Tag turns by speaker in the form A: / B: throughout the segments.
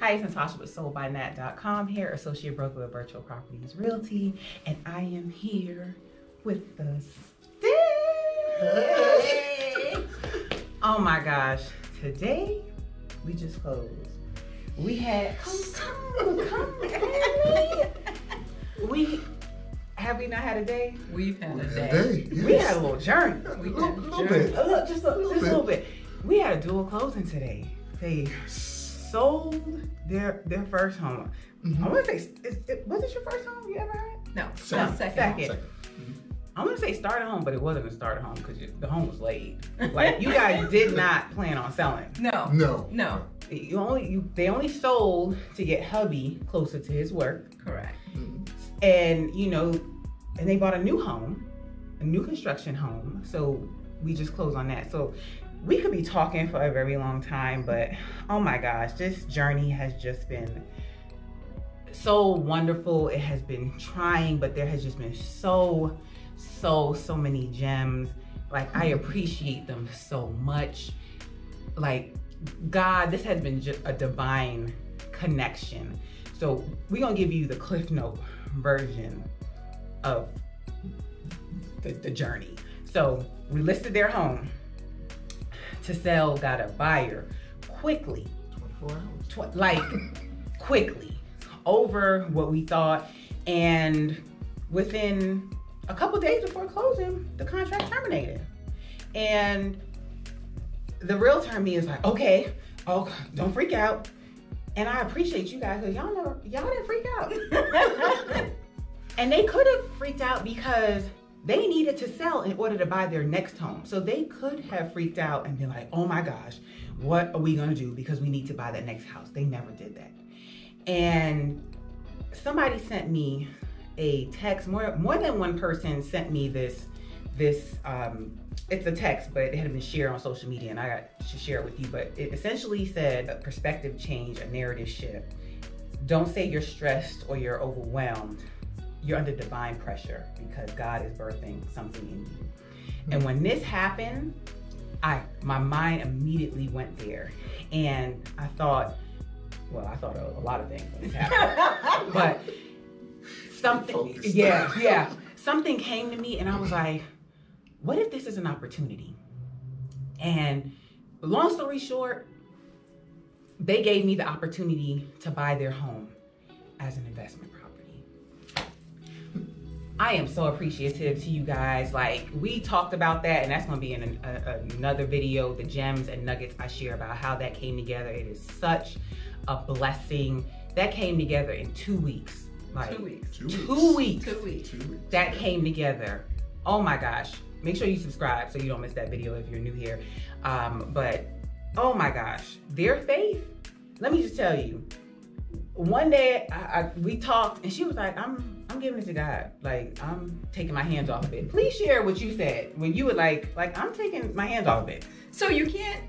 A: Hi, it's Natasha with SoldByNat.com here, Associate Broker with Virtual Properties Realty, and I am here with the Hey! Oh my gosh, today we just closed. We had, come, have we not had a day?
B: We've had a day.
A: Yes. We had a little journey. Just a little bit. We had a dual closing today. They sold their first home. I want to say, was it your first home you ever had?
B: No,
A: second.
B: Second.
A: I'm gonna say starter home, but it wasn't a starter home because the home was laid. Like, you guys did not plan on selling.
B: No.
A: They only sold to get hubby closer to his work.
B: Correct.
A: And and they bought a new home, a new construction home. So we just closed on that. So we could be talking for a very long time, but oh my gosh, this journey has just been so wonderful. It has been trying, but there has just been so many gems. Like, I appreciate them so much. Like, God, this has been just a divine connection. So we're gonna give you the Cliff Note version of the journey. So we listed their home to sell, got a buyer quickly.
C: 24
A: hours. Quickly, over what we thought. And within a couple days before closing, the contract terminated. And the realtor in me is like, okay, oh, don't freak out. And I appreciate you guys, because y'all didn't freak out. And they could have freaked out because they needed to sell in order to buy their next home. So they could have freaked out and been like, oh my gosh, what are we gonna do? Because we need to buy that next house. They never did that. And somebody sent me a text, more than one person sent me this, it's a text, but it had been shared on social media, and I got to share it with you. But it essentially said, a perspective change, a narrative shift. Don't say you're stressed or you're overwhelmed. You're under divine pressure because God is birthing something in you. And when this happened, my mind immediately went there. And I thought a lot of things when this happened. But something came to me, and I was like, what if this is an opportunity? And long story short, they gave me the opportunity to buy their home as an investment property. I am so appreciative to you guys. Like, we talked about that, and that's gonna be in another video, the gems and nuggets I share about how that came together. It is such a blessing. That came together in 2 weeks. Like, 2 weeks. 2 weeks. 2 weeks. That came together. Oh my gosh. Make sure you subscribe so you don't miss that video if you're new here. But oh my gosh, their faith, let me just tell you, one day we talked and she was like, I'm giving it to God. Like, I'm taking my hands off of it. Please share what you said when you were like, I'm taking my hands off of it.
B: So you can't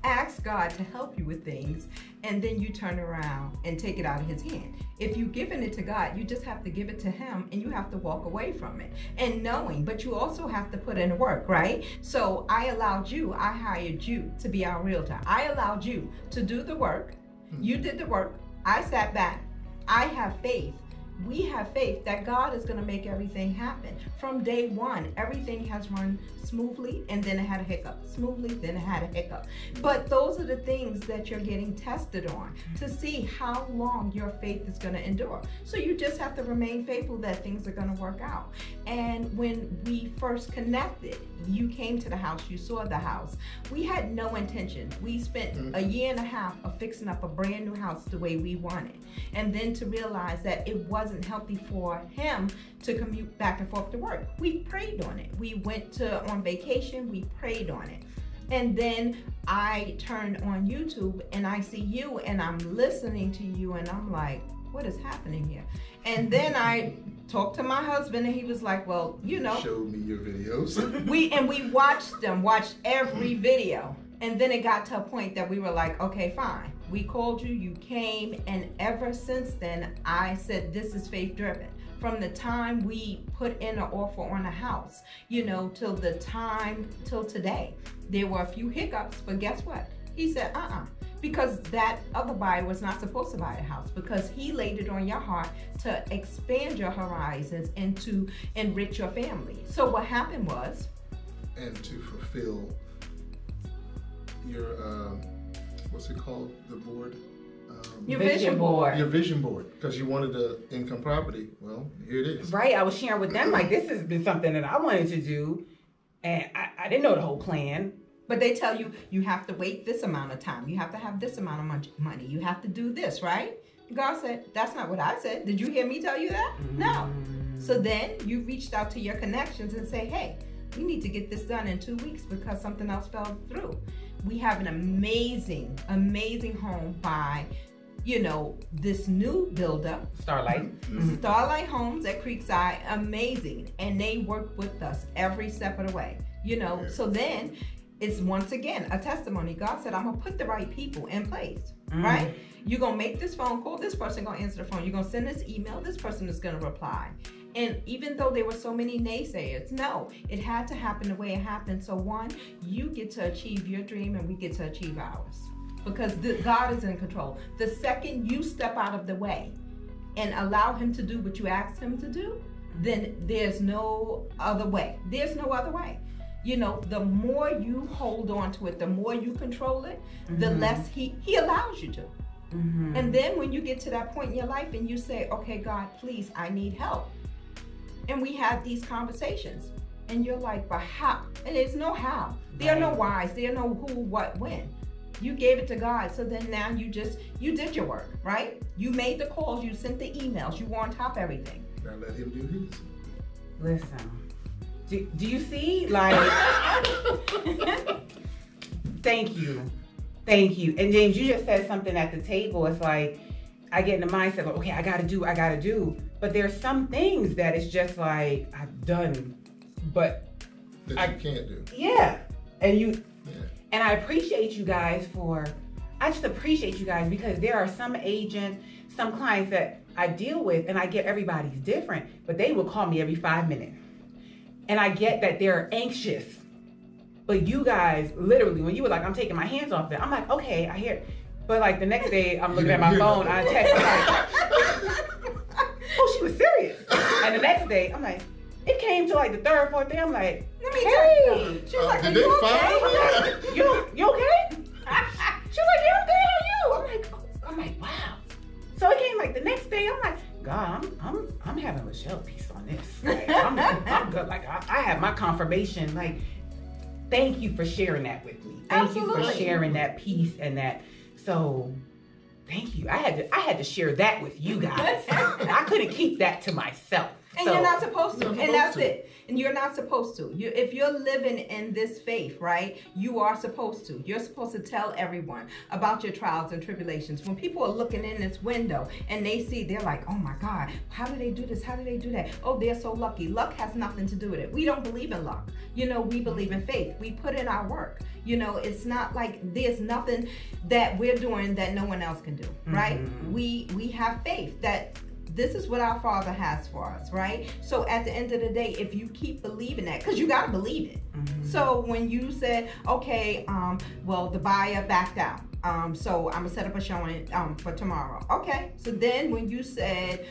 B: ask God to help you with things and then you turn around and take it out of his hand. If you've given it to God, you just have to give it to him, and you have to walk away from it and knowing, but you also have to put in work, right? So I hired you to be our realtor. I allowed you to do the work. You did the work. I sat back. I have faith. We have faith that God is going to make everything happen. From day one, everything has run smoothly, and then it had a hiccup. Smoothly, then it had a hiccup. But those are the things that you're getting tested on to see how long your faith is going to endure. So you just have to remain faithful that things are going to work out. And when we first connected, you came to the house, you saw the house. We had no intention. We spent a year and a half of fixing up a brand new house the way we wanted. And then to realize that it wasn't healthy for him to commute back and forth to work. We prayed on it. We went on vacation, we prayed on it. And then I turned on YouTube and I see you and I'm listening to you and I'm like, what is happening here? And then I talked to my husband and he was like, well,
C: showed me your videos.
B: we watched every video. And then it got to a point that we were like, okay, fine. We called you, you came, and ever since then, I said, this is faith driven. From the time we put in an offer on a house, till today, there were a few hiccups, but guess what? He said, because that other buyer was not supposed to buy the house, because he laid it on your heart to expand your horizons and to enrich your family. So what happened was,
C: and to fulfill your what's it called, the board,
B: your vision board.
C: Your vision board, because you wanted the income property. Well, here it is.
A: Right, I was sharing with them, like, this has been something that I wanted to do, and I didn't know the whole plan.
B: But they tell you, you have to wait this amount of time. You have to have this amount of money. You have to do this, right? God said, that's not what I said. Did you hear me tell you that? No. So then you reached out to your connections and say, hey, we need to get this done in 2 weeks because something else fell through. We have an amazing, amazing home by, you know, this new builder.
A: Starlight.
B: Starlight Homes at Creekside, amazing. And they work with us every step of the way, you know. So then it's once again a testimony. God said, I'm gonna put the right people in place, right? You're gonna make this phone call, this person gonna answer the phone. You're gonna send this email, this person is gonna reply. And even though there were so many naysayers, no, it had to happen the way it happened. So one, you get to achieve your dream and we get to achieve ours, because God is in control. The second you step out of the way and allow him to do what you asked him to do, then there's no other way. There's no other way. You know, the more you hold on to it, the more you control it, the less he allows you to. And then when you get to that point in your life and you say, okay, God, please, I need help. And we have these conversations and you're like, but how? And there's no how. There are no whys. There are no who, what, when. You gave it to God. So then now you did your work, right? You made the calls, you sent the emails, you were on top of everything.
C: Now let him do his.
A: Listen. Do you see? Like, thank you. And James, you just said something at the table. It's like, I get in the mindset of, okay, I gotta do. But there's some things that it's just like, I've done, but
C: that you can't do.
A: Yeah. And I appreciate you guys I just appreciate you guys, because there are some agents, some clients that I deal with, and I get everybody's different, but they will call me every 5 minutes. And I get that they're anxious. But you guys, literally, when you were like, I'm taking my hands off it, I'm like, okay, I hear it. But like the next day, I'm looking at my phone, I text, I'm like, oh, she was serious. And the next day, I'm like, it came to like the third, fourth day, I'm like, hey.
B: She was like,
C: did
B: are
C: they
B: you
C: fire
B: okay?
C: you?
A: You okay? She was like, yeah, I'm good, how are you? I'm like, wow. So it came like the next day, I'm like, God, I'm having Michelle peace on this. Like, I'm good. Like I have my confirmation. Like, thank you for sharing that with me. Thank you for sharing that peace and that. So, thank you. I had to share that with you guys. I couldn't keep that to myself.
B: And you're not supposed to. And that's it. And you're not supposed to. If you're living in this faith, right, you are supposed to. You're supposed to tell everyone about your trials and tribulations. When people are looking in this window and they see, they're like, oh my God, how do they do this? How do they do that? Oh, they're so lucky. Luck has nothing to do with it. We don't believe in luck. You know, we believe in faith. We put in our work. You know, it's not like there's nothing that we're doing that no one else can do, right? We have faith that this is what our Father has for us, right? So at the end of the day, if you keep believing that, because you got to believe it. So when you said, okay, well, the buyer backed out. So I'm going to set up a showing for tomorrow. Okay. So then when you said,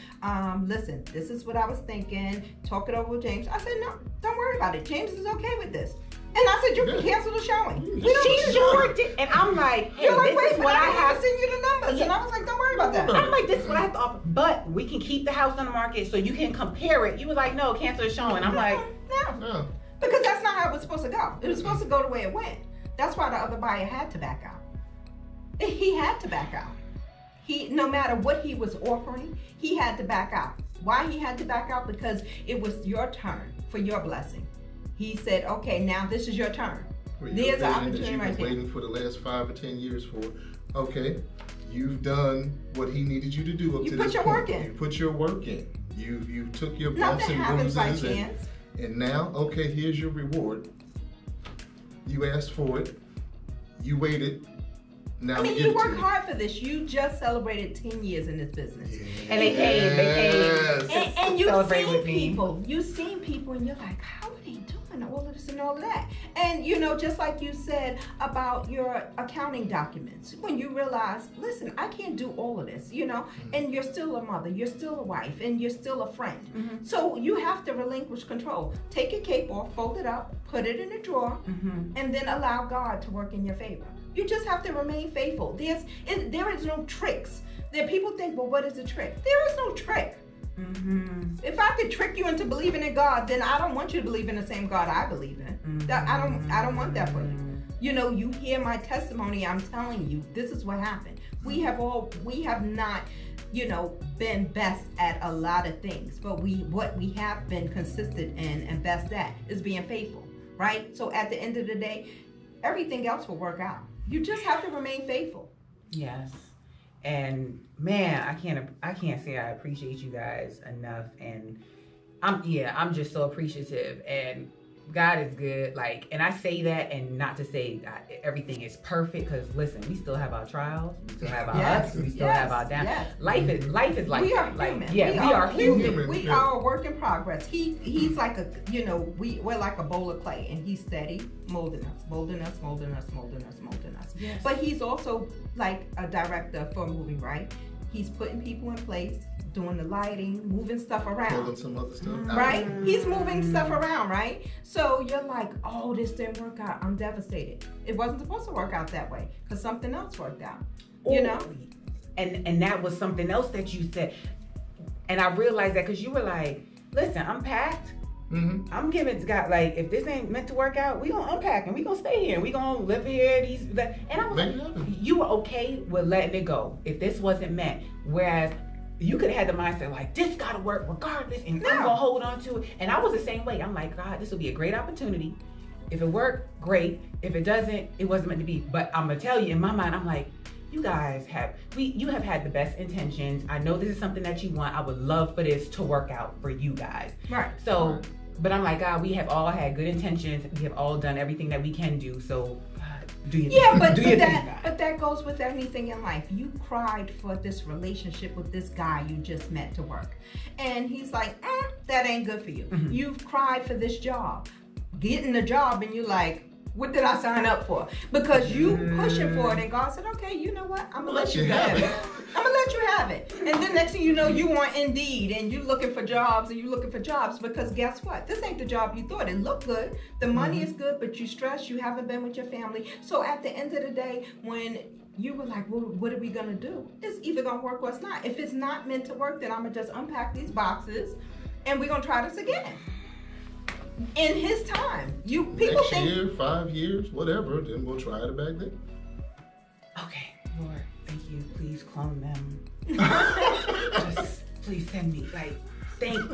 B: listen, this is what I was thinking, talk it over with James. I said, no, don't worry about it. James is okay with this. And I said, you can cancel the showing.
A: She sure did. And I'm like, hey,
B: you're like,
A: this is what I have.
B: to send you the numbers. And I was like, don't worry about that.
A: I'm like, this is what I have to offer. But we can keep the house on the market so you can compare it. You were like, no, cancel the showing. I'm like,
B: no. Because that's not how it was supposed to go. It was supposed to go the way it went. That's why the other buyer had to back out. He had to back out. No matter what he was offering, he had to back out. Why he had to back out? Because it was your turn for your blessing. He said, okay, now this is your turn. There's an opportunity right there.
C: Waiting for the last 5 or 10 years for. Okay, you've done what he needed you to do up to this point. You put your work in. You put your work in. You took your bumps and bruises, and now, okay, here's your reward. You asked for it. You waited. Now
B: you worked hard for this. You just celebrated 10 years in this business.
C: Yes.
A: And they came.
B: And you've seen people. You've seen people and you're like, how are they doing and all of this and all of that. And just like you said about your accounting documents, when you realize, listen, I can't do all of this, and you're still a mother, you're still a wife, and you're still a friend. So you have to relinquish control. Take your cape off, fold it up, put it in a drawer, and then allow God to work in your favor. You just have to remain faithful. There is no tricks. There people think, well, what is the trick? There is no trick. If I could trick you into believing in God, then I don't want you to believe in the same God I believe in. I don't want that for you. You hear my testimony. I'm telling you, this is what happened. We have not, been best at a lot of things, but what we have been consistent in and best at is being faithful, right? So at the end of the day, everything else will work out. You just have to remain faithful.
A: Yes. And man, I can't say I appreciate you guys enough. And I'm just so appreciative. And God is good. And I say that, and not to say everything is perfect, because listen, we still have our trials, we still have our ups, we still have our downs. Life is like,
B: we are human.
A: We are human.
B: We are a work in progress. He's like we're like a bowl of clay, and he's steady molding us. Yes. But he's also like a director for a movie, right? He's putting people in place, doing the lighting, moving stuff around.
C: Pulling some other stuff out.
B: Right? He's moving stuff around, right? So you're like, oh, this didn't work out. I'm devastated. It wasn't supposed to work out that way, because something else worked out.
A: And that was something else that you said. And I realized that because you were like, listen, I'm packed. I'm giving to God, if this ain't meant to work out, we gonna unpack and we gonna stay here. We gonna live here. And I was like, you were okay with letting it go if this wasn't meant. Whereas you could have had the mindset this gotta work regardless, and I'm gonna hold on to it. And I was the same way. I'm like, God, this will be a great opportunity. If it worked, great. If it doesn't, it wasn't meant to be. But I'm gonna tell you, in my mind, I'm like, you guys you have had the best intentions. I know this is something that you want. I would love for this to work out for you guys.
B: Right.
A: So, but I'm like, God, we have all had good intentions. We have all done everything that we can do. So, do you?
B: Yeah, but that goes with anything in life. You cried for this relationship with this guy you just met to work, and he's like, that ain't good for you. You've cried for this job, getting the job, and you're like, what did I sign up for? Because you pushing for it, and God said, okay, you know what? I'm gonna let you have it. I'm gonna let you have it. And then next thing you know, you want Indeed, and you looking for jobs, because guess what? This ain't the job you thought. It looked good. The money is good, but you stressed. You haven't been with your family. So at the end of the day, when you were like, well, what are we gonna do? It's either gonna work or it's not. If it's not meant to work, then I'm gonna just unpack these boxes, and we're gonna try this again. In his time.
C: Next year, 5 years, whatever, then we'll try it back then.
A: Okay, Lord, thank you. Please clone them. Just please send me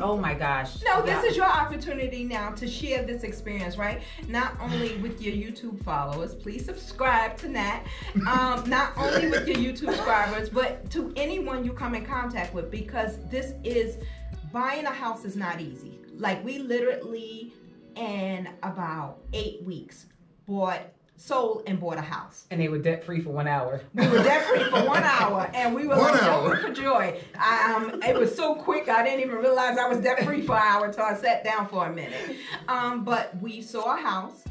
A: oh my gosh.
B: No, this is your opportunity now to share this experience, right? Not only with your YouTube followers, please subscribe to Nat. Not only with your YouTube subscribers, but to anyone you come in contact with, because buying a house is not easy. We literally, in about 8 weeks, sold and bought a house.
A: And they were debt free for 1 hour.
B: We were debt free for 1 hour, and we were jumping for joy. It was so quick, I didn't even realize I was debt free for an hour until I sat down for a minute. But we saw a house.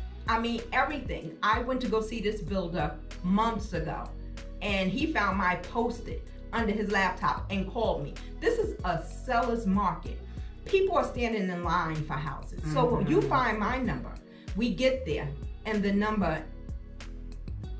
B: Everything. I went to go see this builder months ago, and he found my Post-it under his laptop and called me. This is a seller's market. People are standing in line for houses. So you find my number. We get there, and the number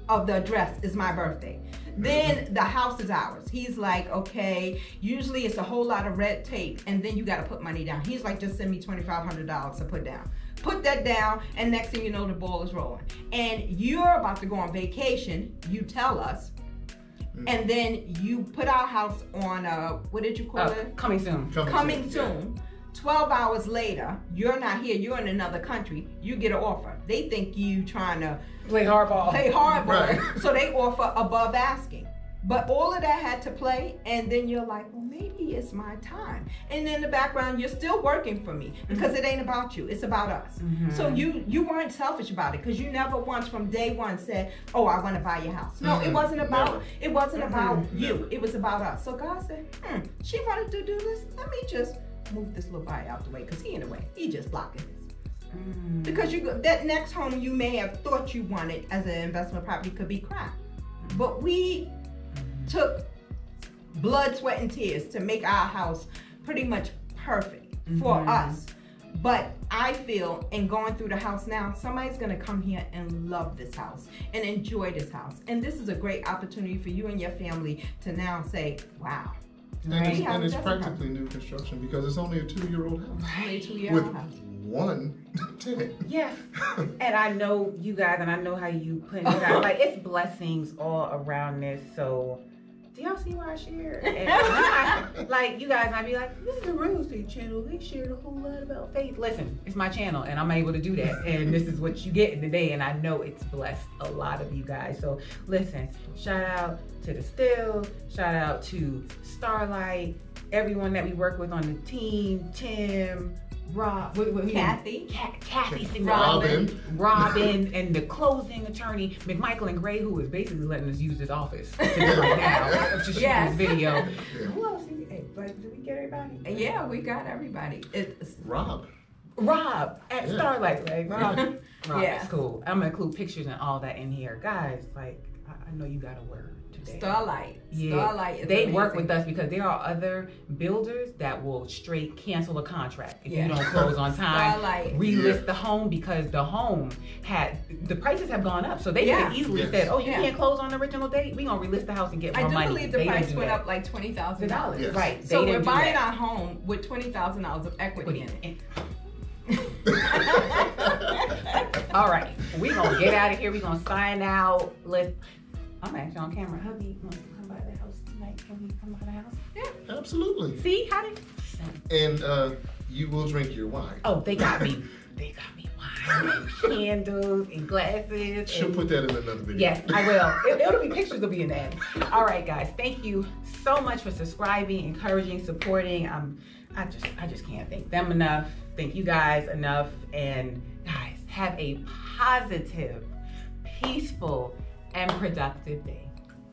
B: of the address is my birthday. Then the house is ours. He's like, okay, usually it's a whole lot of red tape, and then you got to put money down. He's like, just send me $2,500 to put down. Put that down, and next thing you know, the ball is rolling. And you're about to go on vacation, you tell us, and then you put our house on, what did you call it?
A: Coming soon.
B: Coming soon. 12 hours later, you're not here, you're in another country, you get an offer. They think you trying to
A: play hardball.
C: Right.
B: So they offer above asking. But all of that had to play, and then you're like, well, maybe it's my time. And in the background, you're still working for me, because it ain't about you, it's about us. So you weren't selfish about it, because you never once from day one said, oh, I want to buy your house. No, it wasn't about about you, it was about us. So God said, she wanted to do this, let me just move this little guy out the way, because he in the way, he just blocking this. Because that next home you may have thought you wanted as an investment property could be crap. But we took blood, sweat, and tears to make our house pretty much perfect for us. But I feel, in going through the house now, somebody's going to come here and love this house and enjoy this house. And this is a great opportunity for you and your family to now say, wow.
C: And it's practically new construction because it's only a 2-year-old house.
B: Only a 2-year-old house.
C: One tenant.
A: Yes. And I know you guys, and I know how you put it out. Like, it's blessings all around this. So, do y'all see why I share? And like, you guys might be like, this is a real estate channel. They shared a whole lot about faith. Listen, it's my channel, and I'm able to do that. And this is what you get today. And I know it's blessed a lot of you guys. So, listen, shout out to the Still. Shout out to Starlight. Everyone that we work with on the team. Tim.
B: Cathy,
A: Robin, and the closing attorney, McMichael and Gray, who is basically letting us use this office right now to shoot this video. Yeah. Who else? Did we get everybody?
B: Yeah, we got everybody. It's
C: Rob
A: at Starlight, right? Rob, yeah, cool. I'm gonna include pictures and all that in here, guys. Like, I know you got a word.
B: Starlight.
A: Yeah.
B: Starlight is
A: they
B: amazing.
A: work with us because there are other builders that will straight cancel a contract if you don't close on time.
B: Starlight.
A: Relist the home because the home the prices have gone up. So they could have easily said, oh, you can't close on the original date? We're going to relist the house and get more money.
B: I do believe the price went up like $20,000.
C: Yes.
A: Right.
B: So we're buying our home with $20,000 of equity in it.
A: All right. We're going to get out of here. We're going to sign out. I'm actually on camera. Hubby, you want to come by the house tonight? Can we come by the house?
C: Yeah, absolutely.
A: See? How did...
C: And you will drink your wine.
A: Oh, they got me. They got me wine and candles and glasses.
C: She'll put that in another video.
A: Yes, I will. It'll be pictures will be in there. All right, guys. Thank you so much for subscribing, encouraging, supporting. I just can't thank them enough. Thank you guys enough. And guys, have a positive, peaceful, and productive day.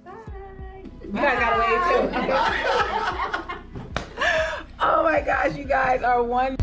A: Bye. You guys got away too. Oh my gosh, you guys are one.